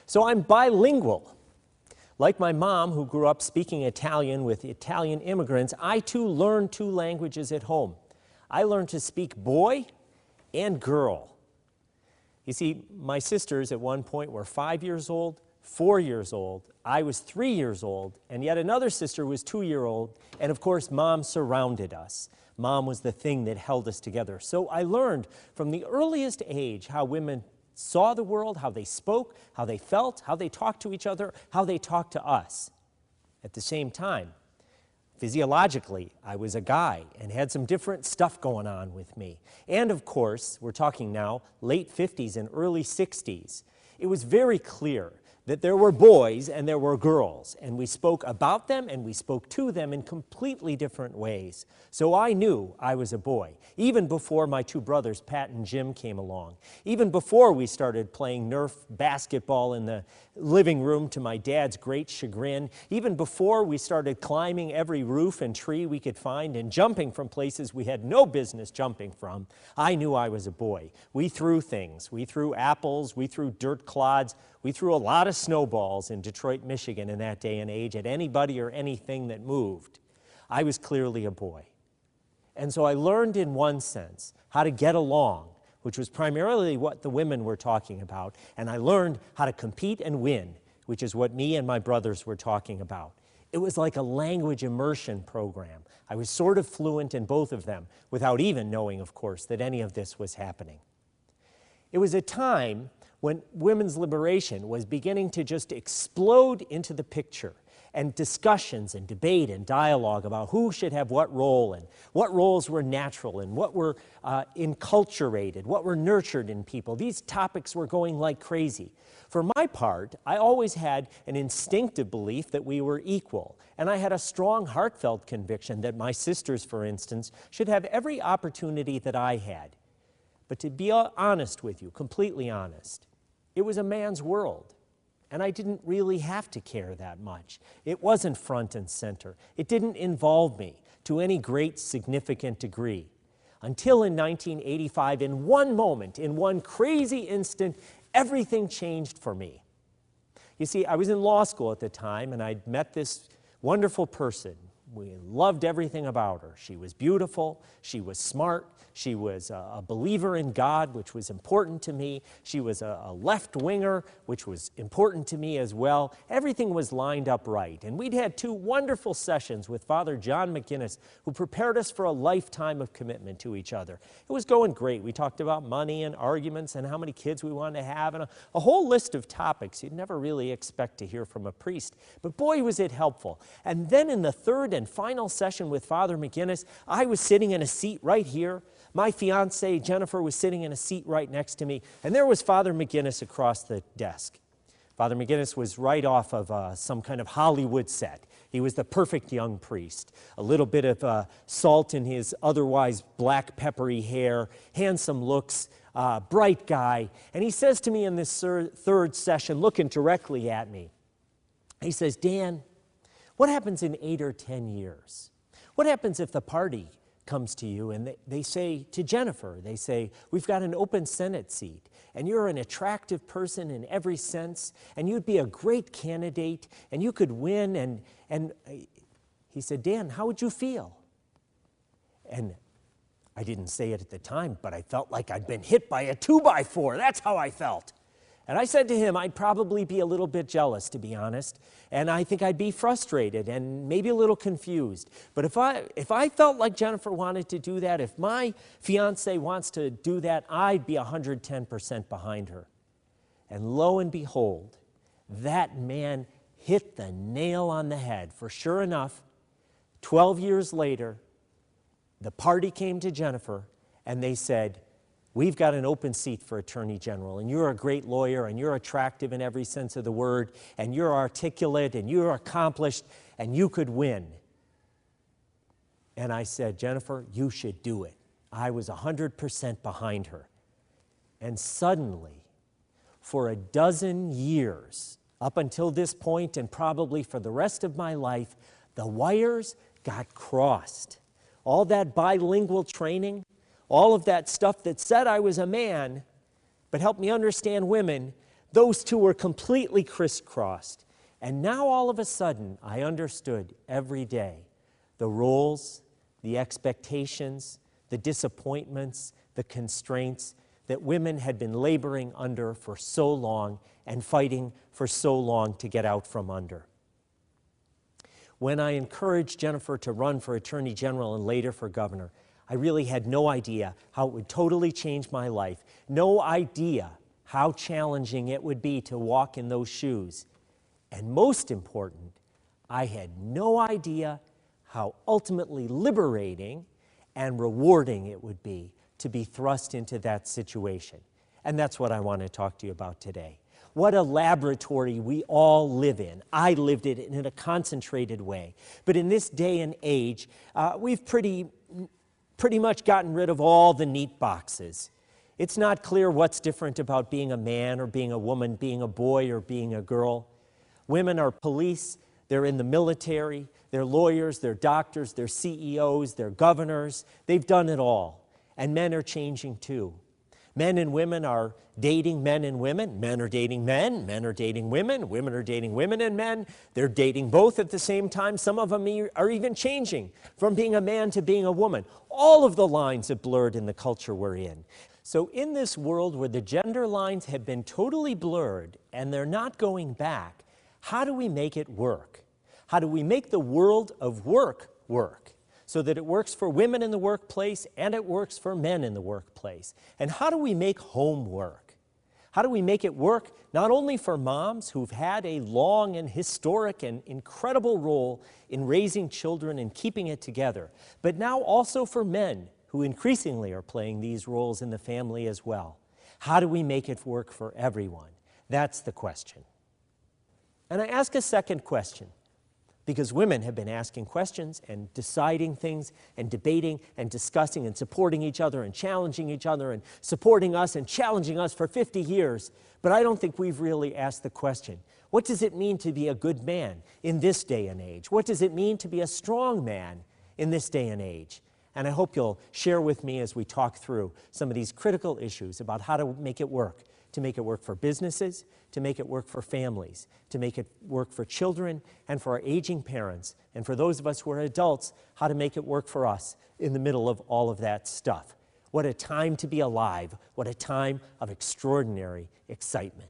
So I'm bilingual. Like my mom, who grew up speaking Italian with Italian immigrants, I too learned two languages at home. I learned to speak boy and girl. You see, my sisters at one point were 5 years old, 4 years old, I was 3 years old, and yet another sister was 2 years old, and of course Mom surrounded us. Mom was the thing that held us together. So I learned from the earliest age how women saw the world, how they spoke, how they felt, how they talked to each other, how they talked to us. At the same time, physiologically, I was a guy and had some different stuff going on with me. And of course, we're talking now late 50s and early 60s. It was very clear that there were boys and there were girls, and we spoke about them and we spoke to them in completely different ways. So I knew I was a boy, even before my two brothers, Pat and Jim, came along. Even before we started playing Nerf basketball in the living room to my dad's great chagrin. Even before we started climbing every roof and tree we could find and jumping from places we had no business jumping from, I knew I was a boy. We threw things. We threw apples. We threw dirt clods. We threw a lot of snowballs in Detroit, Michigan in that day and age at anybody or anything that moved. I was clearly a boy. And so I learned in one sense how to get along, which was primarily what the women were talking about, and I learned how to compete and win, which is what me and my brothers were talking about. It was like a language immersion program. I was sort of fluent in both of them, without even knowing, of course, that any of this was happening. It was a time when women's liberation was beginning to just explode into the picture, and discussions and debate and dialogue about who should have what role and what roles were natural and what were enculturated, what were nurtured in people. These topics were going like crazy. For my part, I always had an instinctive belief that we were equal, and I had a strong heartfelt conviction that my sisters, for instance, should have every opportunity that I had. But to be honest with you, completely honest, it was a man's world. And I didn't really have to care that much. It wasn't front and center. It didn't involve me to any great significant degree. Until in 1985, in one moment, in one crazy instant, everything changed for me. You see, I was in law school at the time, and I'd met this wonderful person. We loved everything about her. She was beautiful. She was smart. She was a believer in God, which was important to me. She was a left-winger, which was important to me as well. Everything was lined up right. And we'd had two wonderful sessions with Father John McGinnis, who prepared us for a lifetime of commitment to each other. It was going great. We talked about money and arguments and how many kids we wanted to have, and a whole list of topics you'd never really expect to hear from a priest. But boy, was it helpful. And then in the third and final session with Father McGinnis, I was sitting in a seat right here. My fiancée, Jennifer, was sitting in a seat right next to me, and there was Father McGinnis across the desk. Father McGinnis was right off of some kind of Hollywood set. He was the perfect young priest. A little bit of salt in his otherwise black peppery hair, handsome looks, bright guy. And he says to me in this third session, looking directly at me, he says, "Dan, what happens in 8 or 10 years? What happens if the party comes to you and they say to Jennifer, they say, we've got an open Senate seat and you're an attractive person in every sense and you'd be a great candidate and you could win." And he said, "Dan, how would you feel?" And I didn't say it at the time, but I felt like I'd been hit by a 2x4. That's how I felt. And I said to him, I'd probably be a little bit jealous, to be honest, and I think I'd be frustrated and maybe a little confused. But if I felt like Jennifer wanted to do that, if my fiancé wants to do that, I'd be 110% behind her. And lo and behold, that man hit the nail on the head. For sure enough, 12 years later, the party came to Jennifer and they said, "We've got an open seat for Attorney General, and you're a great lawyer, and you're attractive in every sense of the word, and you're articulate, and you're accomplished, and you could win." And I said, "Jennifer, you should do it." I was 100% behind her. And suddenly, for a dozen years, up until this point, and probably for the rest of my life, the wires got crossed. All that bilingual training, all of that stuff that said I was a man, but helped me understand women, Those two were completely crisscrossed. And now all of a sudden, I understood every day the roles, the expectations, the disappointments, the constraints that women had been laboring under for so long and fighting for so long to get out from under. When I encouraged Jennifer to run for Attorney General and later for governor, I really had no idea how it would totally change my life, no idea how challenging it would be to walk in those shoes. And most important, I had no idea how ultimately liberating and rewarding it would be to be thrust into that situation. And that's what I want to talk to you about today. What a laboratory we all live in. I lived it in a concentrated way. But in this day and age, we've pretty much gotten rid of all the neat boxes. It's not clear what's different about being a man or being a woman, being a boy or being a girl. Women are police, they're in the military, they're lawyers, they're doctors, they're CEOs, they're governors. They've done it all. And men are changing too. Men and women are dating men and women. Men are dating men. Men are dating women. Women are dating women and men. They're dating both at the same time. Some of them are even changing from being a man to being a woman. All of the lines have blurred in the culture we're in. So in this world where the gender lines have been totally blurred and they're not going back, how do we make it work? How do we make the world of work work? So that it works for women in the workplace and it works for men in the workplace. And how do we make home work? How do we make it work not only for moms who've had a long and historic and incredible role in raising children and keeping it together, but now also for men who increasingly are playing these roles in the family as well? How do we make it work for everyone? That's the question. And I ask a second question, because women have been asking questions and deciding things and debating and discussing and supporting each other and challenging each other and supporting us and challenging us for 50 years. But I don't think we've really asked the question, what does it mean to be a good man in this day and age? What does it mean to be a strong man in this day and age? And I hope you'll share with me as we talk through some of these critical issues about how to make it work for businesses, to make it work for families, to make it work for children and for our aging parents, and for those of us who are adults, how to make it work for us in the middle of all of that stuff. What a time to be alive. What a time of extraordinary excitement.